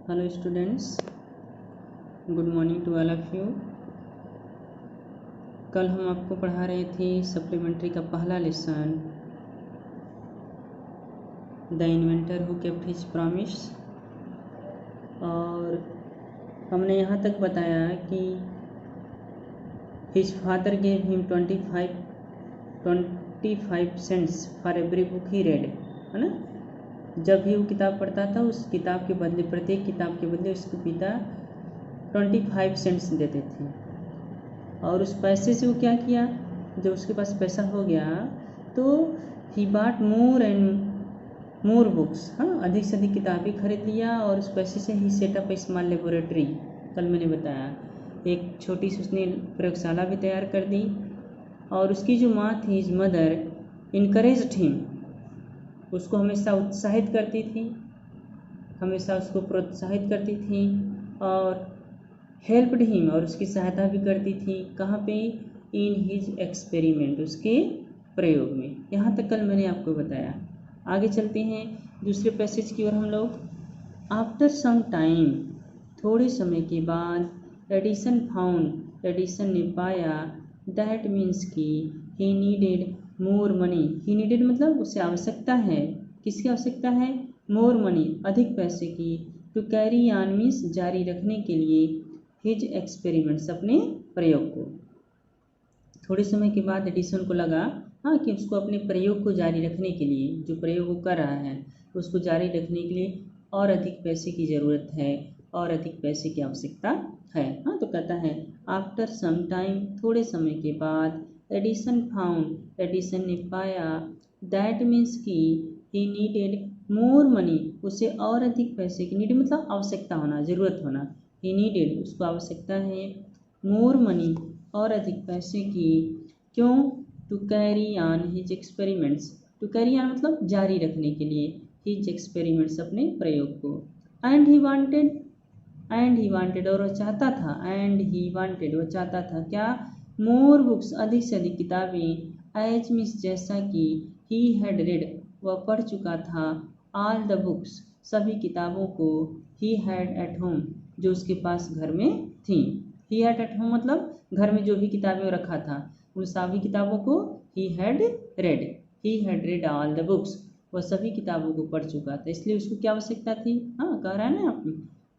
Hello students, good morning to all of you. कल हम आपको पढ़ा रहे थे सप्लीमेंट्री का पहला lesson, the inventor who kept his promise, और हमने यहाँ तक बताया कि his father gave him 25 cents for every book he read, है ना। जब भी वो किताब पढ़ता था उस किताब के बदले, प्रत्येक किताब के बदले उसके पिता 25 सेंट्स देते थे। और उस पैसे से वो क्या किया, जब उसके पास पैसा हो गया तो ही बाट मोर एंड मोर बुक्स, हाँ, अधिक से अधिक किताबें खरीद लिया। और उस पैसे से ही सेटअप ए स्मॉल लेबोरेटरी, कल मैंने बताया, एक छोटी सी उसने प्रयोगशाला भी तैयार कर दी। और उसकी जो माँ थी, हिज मदर इनकरेज्ड हिम, उसको हमेशा उत्साहित करती थी, हमेशा उसको प्रोत्साहित करती थी। और हेल्प्ड हिम, और उसकी सहायता भी करती थी। कहाँ पे? इन हिज एक्सपेरिमेंट, उसके प्रयोग में। यहाँ तक कल मैंने आपको बताया। आगे चलते हैं दूसरे पैसेज की ओर हम लोग। आफ्टर सम टाइम, थोड़े समय के बाद, एडिसन फाउंड, एडिसन ने पाया, दैट मीन्स कि he needed more money. He needed मतलब उसे आवश्यकता है, किसकी आवश्यकता है? मोर मनी, अधिक पैसे की। टू कैरी ऑन मीन्स जारी रखने के लिए, हिज एक्सपेरिमेंट्स, अपने प्रयोग को। थोड़े समय के बाद एडिसन को लगा, हाँ, कि उसको अपने प्रयोग को जारी रखने के लिए, जो प्रयोग वो कर रहा है उसको जारी रखने के लिए और अधिक पैसे की ज़रूरत है, और अधिक पैसे की आवश्यकता है। हाँ, तो कहता है आफ्टर सम टाइम, थोड़े समय के बाद, एडिसन फाउंड, एडिसन ने पाया, दैट मीन्स कि ही नीडेड मोर मनी, उसे और अधिक पैसे की, नीड मतलब आवश्यकता होना, ज़रूरत होना। ही नीडेड, उसको आवश्यकता है, मोर मनी, और अधिक पैसे की। क्यों? To carry on his experiments, to carry on मतलब जारी रखने के लिए, हिज एक्सपेरिमेंट्स, अपने प्रयोग को। एंड ही वांटेड, और वो चाहता था, एंड ही वांटेड, वो चाहता था क्या? मोर बुक्स, अधिक से अधिक किताबें। एज मीन्स जैसा कि, ही हैड रेड, वह पढ़ चुका था, ऑल द बुक्स, सभी किताबों को। ही हैड एट होम, जो उसके पास घर में थी। ही हैड एट होम मतलब घर में जो भी किताबें रखा था उन सभी किताबों को he had read, he had read all the books, वह सभी किताबों को पढ़ चुका था, इसलिए उसको क्या आवश्यकता थी? हाँ, कह रहा है ना आप।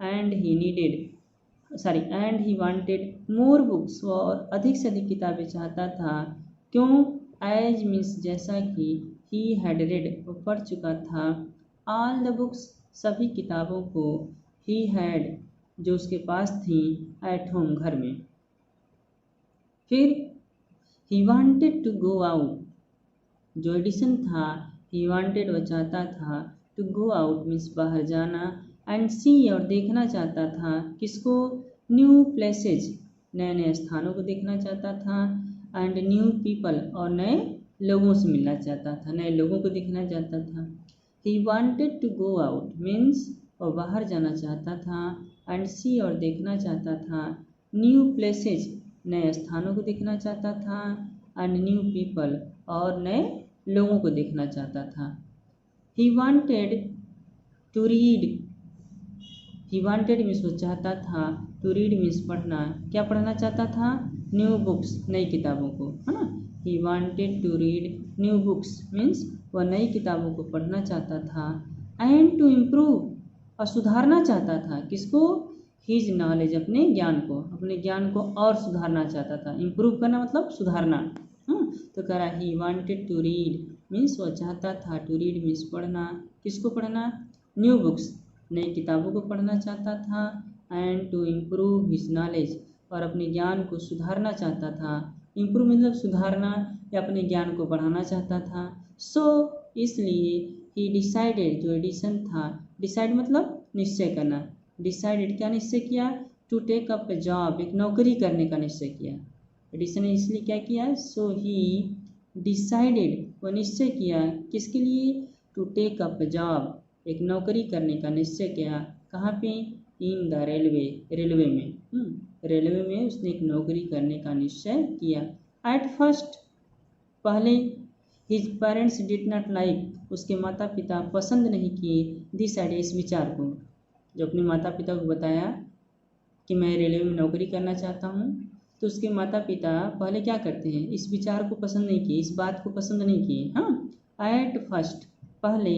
And he needed, and he wanted more books, और अधिक से अधिक किताबें चाहता था। क्यों? एज मीन्स जैसा कि, ही हैड रेड, वो पढ़ चुका था, ऑल द बुक्स, सभी किताबों को। ही हैड, जो उसके पास थी, एट होम, घर में। फिर he wanted to go out, जो एडिसन था, ही वांटेड, वह चाहता था, टू गो आउट मीन्स बाहर जाना, एंड सी, और देखना चाहता था, किसको? न्यू प्लेसेज, नए नए स्थानों को देखना चाहता था। एंड न्यू पीपल, और नए लोगों से मिलना चाहता था, नए लोगों को देखना चाहता था। He wanted to go out means वह बाहर जाना चाहता था, एंड सी, और देखना चाहता था, न्यू प्लेसेज, नए स्थानों को देखना चाहता था, एंड न्यू पीपल, और नए लोगों को देखना चाहता था। He wanted to read, he wanted means वो चाहता था, टू रीड मीन्स पढ़ना, क्या पढ़ना चाहता था? न्यू बुक्स, नई किताबों को, है ना। He wanted to read new books means वह नई किताबों को पढ़ना चाहता था। एंड टू इम्प्रूव, और सुधारना चाहता था, किसको? हिज नॉलेज, अपने ज्ञान को, अपने ज्ञान को और सुधारना चाहता था। इम्प्रूव करना मतलब सुधारना। तो कह रहा he wanted to read means वह चाहता था, टू रीड मीन्स पढ़ना, किसको पढ़ना? न्यू बुक्स, नई किताबों को पढ़ना चाहता था। And to improve his knowledge, और अपने ज्ञान को सुधारना चाहता था। इम्प्रूव मतलब सुधारना या अपने ज्ञान को बढ़ाना चाहता था। सो इसलिए ही डिसाइडेड, जो एडिसन था, डिसाइड मतलब निश्चय करना, डिसाइडेड क्या निश्चय किया? To take up a job, एक नौकरी करने का निश्चय किया। एडिसन ने इसलिए क्या किया? सो ही डिसाइडेड, वह निश्चय किया, किसके लिए? To take up a job, एक नौकरी करने का निश्चय किया। कहाँ पे? इन द रेलवे, रेलवे में, रेलवे में उसने एक नौकरी करने का निश्चय किया। एट फर्स्ट, पहले, his parents did not like, उसके माता पिता पसंद नहीं किए दिस आइडिया, इस विचार को। जो अपने माता पिता को बताया कि मैं रेलवे में नौकरी करना चाहता हूँ, तो उसके माता पिता पहले क्या करते हैं, इस विचार को पसंद नहीं किए, इस बात को पसंद नहीं किए। हाँ, एट फर्स्ट, पहले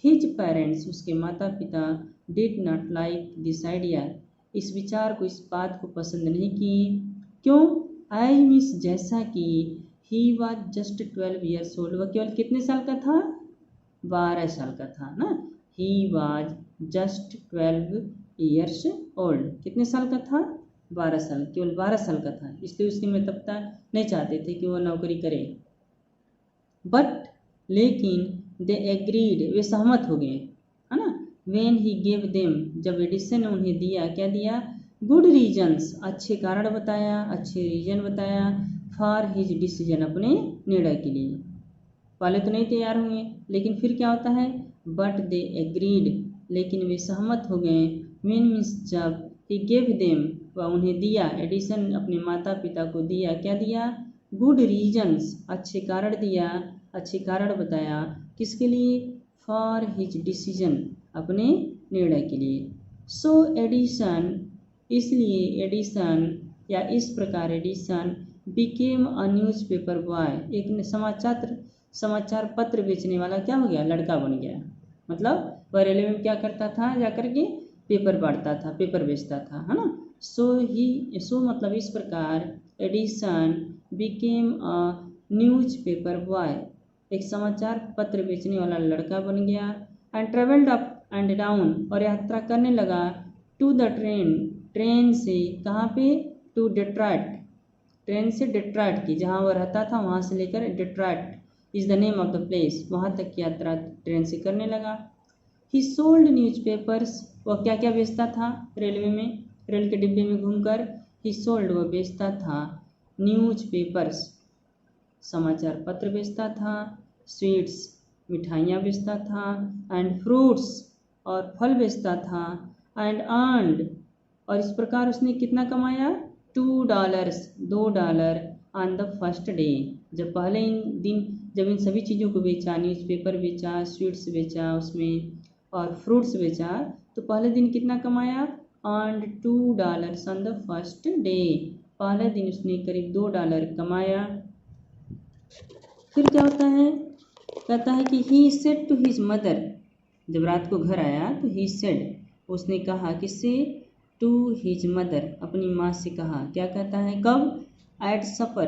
हिज पेरेंट्स, उसके माता पिता did not like this idea, इस विचार को, इस बात को पसंद नहीं किए। क्यों? आई मीन्स जैसा कि he was just 12 years old, वह केवल कितने साल का था? 12 साल का था ना। He was just 12 years old, कितने साल का था? 12 साल, केवल 12 साल का था, इसलिए उसके माता पिता नहीं चाहते थे कि वह नौकरी करे। बट लेकिन दे एग्रीड, वे सहमत हो गए, है ना। वेन ही गेव देम, जब एडिसन ने उन्हें दिया, क्या दिया? गुड रीजन्स, अच्छे कारण बताया, अच्छे रीजन बताया, फॉर हिज डिसीजन, अपने निर्णय के लिए। पहले तो नहीं तैयार हुए, लेकिन फिर क्या होता है? बट दे एग्रीड, लेकिन वे सहमत हो गए। वेन मीन्स जब, ही गेव देम, वह उन्हें दिया, एडिसन अपने माता पिता को दिया, क्या दिया? गुड रीजन्स, अच्छे कारण दिया, अच्छे कारण बताया, किसके लिए? फॉर हिज डिसीजन, अपने निर्णय के लिए। सो एडिसन, इसलिए एडिसन, या इस प्रकार Edison became a news paper boy, एक समाचार पत्र बेचने वाला क्या हो गया? लड़का बन गया। मतलब वह रेलवे में क्या करता था? जाकर के पेपर बांटता था, पेपर बेचता था, है ना। सो मतलब इस प्रकार Edison became a news paper boy, एक समाचार पत्र बेचने वाला लड़का बन गया। And travelled up and down, और यात्रा करने लगा, टू द ट्रेन, ट्रेन से, कहाँ पे? टू डेट्रॉइट, ट्रेन से डेट्रॉइट की, जहाँ वह रहता था वहाँ से लेकर Detroit is the name of the place, वहाँ तक की यात्रा ट्रेन से करने लगा। ही सोल्ड न्यूज़पेपर्स, वह क्या क्या बेचता था रेलवे में, रेल के डिब्बे में घूमकर? ही सोल्ड, वह बेचता था, न्यूज़पेपर्स, समाचार पत्र बेचता था, स्वीट्स, मिठाइयाँ बेचता था, एंड फ्रूट्स, और फल बेचता था, एंड अर्नड, और इस प्रकार उसने कितना कमाया? $2, $2 ऑन द फर्स्ट डे, जब पहले दिन जब इन सभी चीज़ों को बेचा, न्यूज़पेपर बेचा, स्वीट्स बेचा उसमें, और फ्रूट्स बेचा, तो पहले दिन कितना कमाया? Earned $2 on the first day, पहले दिन उसने करीब $2 कमाया। फिर क्या होता है? कहता है कि he said to his mother, जब रात को घर आया तो ही सेड, उसने कहा, किससे? टू हिज मदर, अपनी माँ से कहा। क्या कहता है? कब? एट सपर,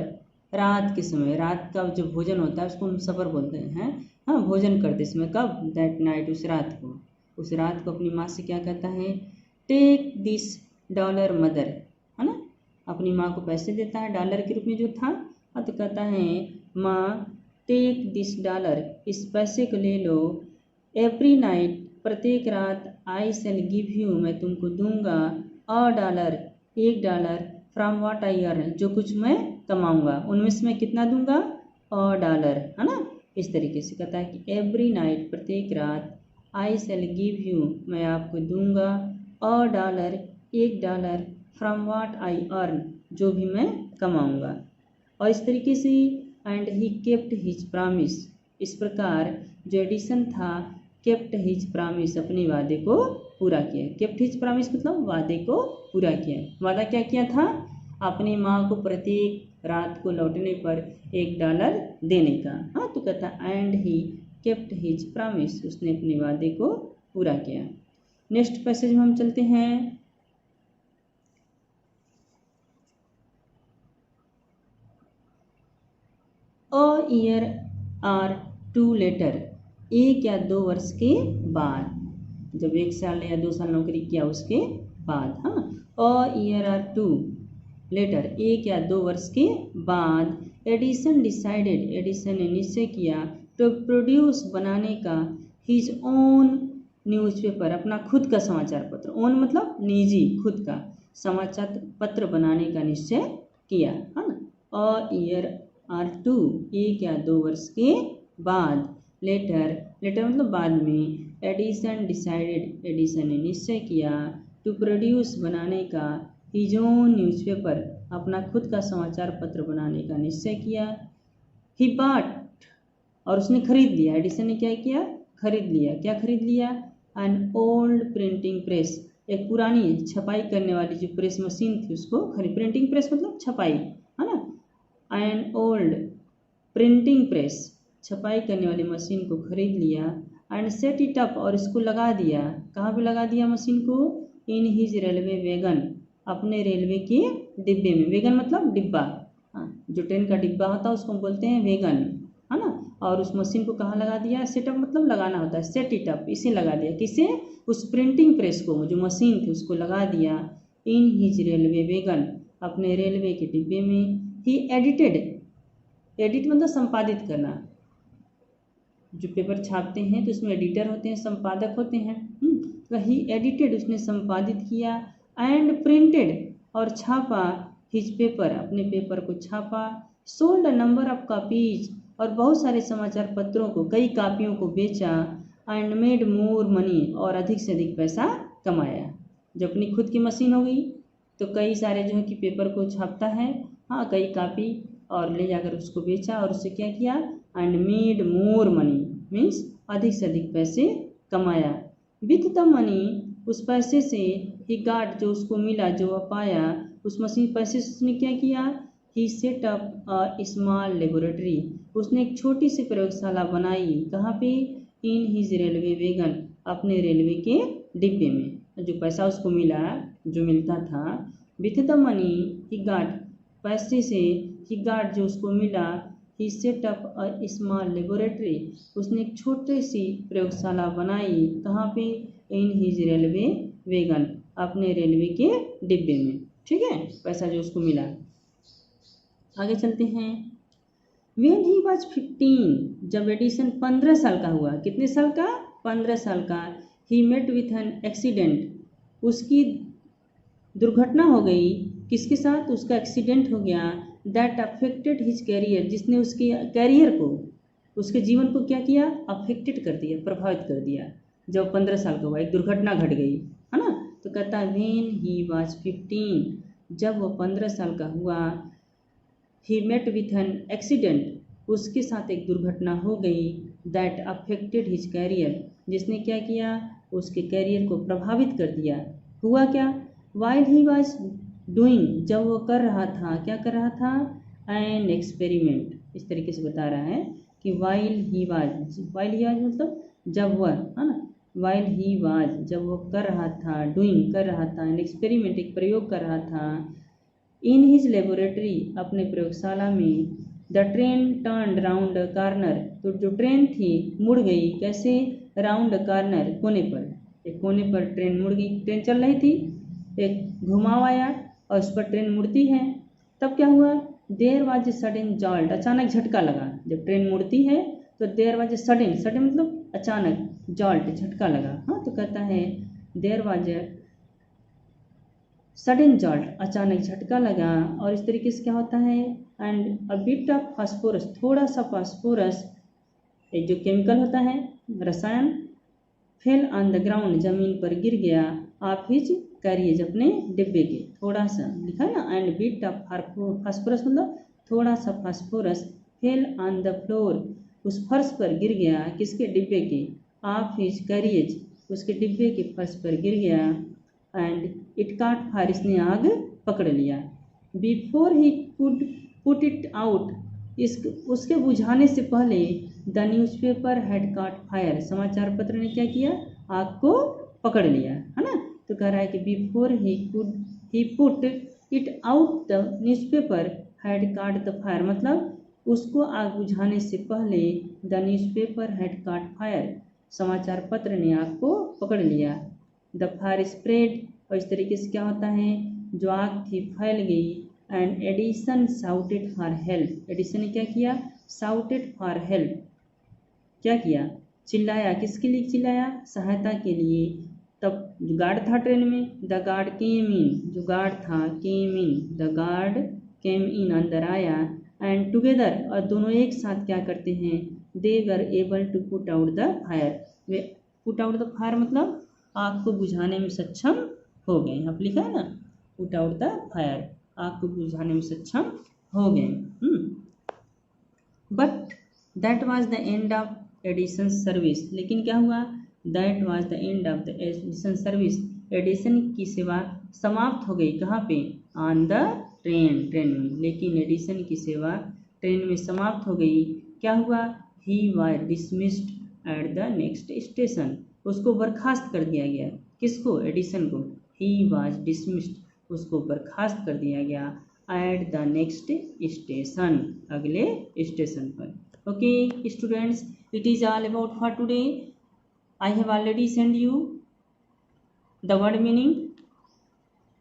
रात के समय, रात का जो भोजन होता है उसको हम सपर बोलते हैं। हाँ, भोजन करते समय, कब? दैट नाइट, उस रात को, उस रात को अपनी माँ से क्या कहता है? टेक दिस $, मदर, है ना, अपनी माँ को पैसे देता है डॉलर के रूप में जो था। तो कहता है, माँ टेक दिस $, इस पैसे को ले लो, एवरी नाइट, प्रत्येक रात, आई सेल गिव यू, मैं तुमको दूंगा, $1, $1, फ्रॉम व्हाट आई अर्न, जो कुछ मैं कमाऊंगा उनमें से मैं कितना दूंगा? $1, है ना। इस तरीके से कहता है कि एवरी नाइट, प्रत्येक रात, आई सेल गिव यू, मैं आपको दूंगा, $1, $1, फ्रॉम व्हाट आई अर्न, जो भी मैं कमाऊंगा। और इस तरीके से, and he kept his promise, इस प्रकार जो एडिसन था, केप्ट हिज प्रॉमिस, अपने वादे को पूरा किया। केप्ट हिज प्रॉमिस मतलब वादे को पूरा किया। वादा क्या किया था? अपनी माँ को प्रत्येक रात को लौटने पर $1 देने का। हाँ, तो कहता and he kept his promise, उसने अपने वादे को पूरा किया। नेक्स्ट पैसेज में हम चलते हैं। अ ईयर आर 2 लेटर, 1 या 2 वर्ष के बाद, जब 1 साल या 2 साल नौकरी किया उसके बाद। हाँ, अ ईयर आर 2 लेटर, 1 या 2 वर्ष के बाद, एडिसन डिसाइडेड, एडिसन ने निश्चय किया, टू प्रोड्यूस, बनाने का, हिज ओन न्यूज़पेपर, अपना खुद का समाचार पत्र, ओन मतलब निजी, खुद का समाचार पत्र बनाने का निश्चय किया, है ना। अ ईयर आर 2, 1 या 2 वर्ष के बाद, लेटर, लेटर मतलब बाद में, एडिसन डिसाइडेड, एडिसन ने निश्चय किया, टू प्रोड्यूस, बनाने का, हिज ओन न्यूज़पेपर, अपना खुद का समाचार पत्र बनाने का निश्चय किया। ही बॉट, और उसने खरीद लिया, एडिसन ने क्या किया? खरीद लिया। क्या खरीद लिया? एन ओल्ड प्रिंटिंग प्रेस, एक पुरानी छपाई करने वाली जो प्रेस मशीन थी उसको खरीद, प्रिंटिंग प्रेस मतलब छपाई, है ना, एन ओल्ड प्रिंटिंग प्रेस, छपाई करने वाली मशीन को खरीद लिया, एंड सेट इट अप, और इसको लगा दिया, कहाँ पे लगा दिया मशीन को, इन हिज रेलवे वैगन, अपने रेलवे के डिब्बे में, वैगन मतलब डिब्बा, हाँ, जो ट्रेन का डिब्बा होता है उसको हम बोलते हैं वैगन, है ना, और उस मशीन को कहाँ लगा दिया, सेटअप मतलब लगाना होता है, सेट इट अप, इसे लगा दिया, किसे, उस प्रिंटिंग प्रेस को, जो मशीन थी उसको लगा दिया, इन हिज रेलवे वैगन, अपने रेलवे के डिब्बे में, ही एडिटेड, एडिट मतलब संपादित करना, जो पेपर छापते हैं तो उसमें एडिटर होते हैं, संपादक होते हैं, तो ही एडिटेड, उसने संपादित किया, एंड प्रिंटेड, और छापा, हिज पेपर, अपने पेपर को छापा, sold a number of copies, और बहुत सारे समाचार पत्रों को, कई कापियों को बेचा, एंड मेड मोर मनी, और अधिक से अधिक पैसा कमाया। जब अपनी खुद की मशीन हो गई तो कई सारे जो है कि पेपर को छापता है, हाँ, कई कापी, और ले जाकर उसको बेचा, और उससे क्या किया, and made more money means अधिक से अधिक पैसे कमाया, विथ द मनी, उस पैसे से, ही गाट, जो उसको मिला, जो वह पाया, उस मशीन पैसे से उसने क्या किया, he set up a small laboratory, उसने एक छोटी सी प्रयोगशाला बनाई, कहाँ पे, इन हिज रेलवे वैगन, अपने रेलवे के डिब्बे में, जो पैसा उसको मिला, जो मिलता था, with the money he got, पैसे से, ही गाट, जो उसको मिला, he set up a small laboratory, उसने एक छोटी सी प्रयोगशाला बनाई, कहाँ पे, इन हिज रेलवे वैगन, अपने रेलवे के डिब्बे में, ठीक है, पैसा जो उसको मिला। आगे चलते हैं, When he was 15, जब एडिसन 15 साल का हुआ, कितने साल का, 15 साल का, he met with an accident, उसकी दुर्घटना हो गई, किसके साथ, उसका एक्सीडेंट हो गया, दैट अफेक्टेड हिज कैरियर, जिसने उसके कैरियर को, उसके जीवन को क्या किया, अफेक्टेड कर दिया, प्रभावित कर दिया, जब 15 साल का हुआ एक दुर्घटना घट गई, है ना, तो कहता है व्हेन ही वाज 15, जब वो 15 साल का हुआ, he met with an accident, उसके साथ एक दुर्घटना हो गई, दैट अफेक्टेड हिज कैरियर, जिसने क्या किया, उसके कैरियर को प्रभावित कर दिया, हुआ क्या, वाइल ही वॉज डूइंग, जब वो कर रहा था, क्या कर रहा था, एन एक्सपेरिमेंट, इस तरीके से बता रहा है कि वाइल ही वाज मतलब जब वह, है ना, वाइल ही वाज, जब वो कर रहा था, डूइंग कर रहा था, एन एक्सपेरिमेंट, एक प्रयोग कर रहा था, इन हिज लेबोरेटरी, अपने प्रयोगशाला में, the train turn round corner, तो जो ट्रेन थी मुड़ गई, कैसे, राउंड कार्नर, कोने पर, एक कोने पर ट्रेन मुड़ गई, ट्रेन चल रही थी, एक घुमाव आया और उस पर ट्रेन मुड़ती है, तब क्या हुआ, there was a sudden jolt, अचानक झटका लगा, जब ट्रेन मुड़ती है तो there was a sudden, sudden मतलब अचानक, जॉल्ट झटका लगा, हाँ, तो कहता है there was a sudden jolt, अचानक झटका लगा, और इस तरीके से क्या होता है, and a bit of phosphorus, थोड़ा सा फास्फोरस, एक जो केमिकल होता है, रसायन, फेल ऑन द ग्राउंड, जमीन पर गिर गया, आप हिज कैरियज, अपने डिब्बे के, थोड़ा सा लिखा है ना, एंड बिट ऑफ फास्फोरस मतलब थोड़ा सा phosphorus, fell on the floor, उस फर्श पर गिर गया, किसके, डिब्बे के, आप हिज कैरियज, उसके डिब्बे के फर्श पर गिर गया, एंड इट काट फायर, इसने आग पकड़ लिया, before he could put it out, इस उसके बुझाने से पहले, द न्यूज़पेपर हैड काट फायर, समाचार पत्र ने क्या किया, आग को पकड़ लिया, है ना, तो कह रहा है कि before he put it out, the newspaper had काट द फायर, मतलब उसको आग बुझाने से पहले, द न्यूज़पेपर हैड काट फायर, समाचार पत्र ने आग को पकड़ लिया, द फायर स्प्रेड, और इस तरीके से क्या होता है, जो आग थी फैल गई, and Edison shouted for help, Edison ने क्या किया, साउटेड फॉर हेल्प, क्या किया, चिल्लाया, किसके लिए चिल्लाया, सहायता के लिए, तब जो गार्ड था ट्रेन में, द गार्ड केम इन, जो गार्ड था, केम इन, द गार्ड केम इन, अंदर आया, एंड टुगेदर, और दोनों एक साथ क्या करते हैं, they were able to put out the fire, they put out the fire मतलब आग को बुझाने में सक्षम हो गए, यहाँ पर लिखा है ना, पुट आउट द फायर, आग को बुझाने में सक्षम हो गए, but that was the end of Edison service, लेकिन क्या हुआ, that was the end of the Edison service. Edison की सेवा समाप्त हो गई, कहाँ पे? ऑन द ट्रेन में। लेकिन एडिसन की सेवा ट्रेन में समाप्त हो गई। क्या हुआ? He was dismissed at the next station. उसको बर्खास्त कर दिया गया। किसको? एडिसन को। ही वाज डिसमिस्ड, उसको बर्खास्त कर दिया गया एट द नेक्स्ट स्टेशन, अगले स्टेशन पर। Okay students, it is all about for today. I have already sent you the word meaning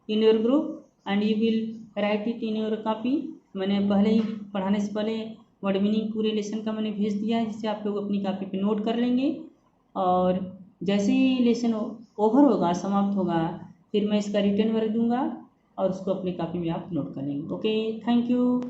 in your group and you will write it in your copy. मैंने पहले ही पढ़ाने से पहले word meaning पूरे lesson का मैंने भेज दिया है, जिससे आप लोग अपनी कॉपी पे नोट कर लेंगे। और जैसे ही लेसन ओवर होगा, समाप्त होगा, फिर मैं इसका रिटर्न वर्क दूंगा और उसको अपनी कॉपी में आप नोट कर लेंगे। Okay, thank you.